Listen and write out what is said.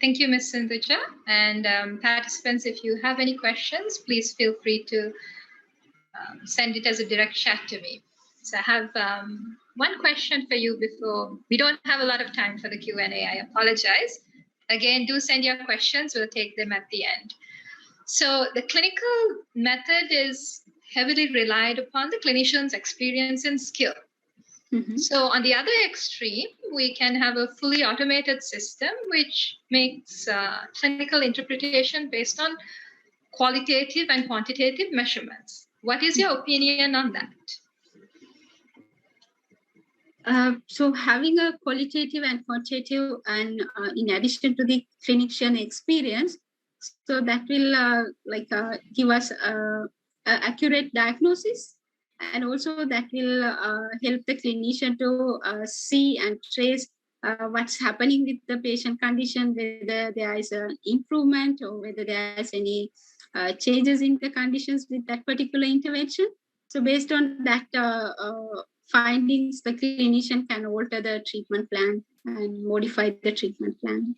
Thank you, Ms. Cinthuja. And participants, if you have any questions, please feel free to send it as a direct chat to me. So I have one question for you before. We don't have a lot of time for the Q&A. I apologize. Again, do send your questions. We'll take them at the end. So the clinical method is heavily relied upon the clinician's experience and skill. Mm-hmm. So on the other extreme, we can have a fully automated system which makes clinical interpretation based on qualitative and quantitative measurements. What is your opinion on that? So having a qualitative and quantitative, and in addition to the clinician experience, so that will give us accurate diagnosis, and also that will help the clinician to see and trace what's happening with the patient condition, whether there is an improvement or whether there is any changes in the conditions with that particular intervention. So based on that findings, the clinician can alter the treatment plan and modify the treatment plan.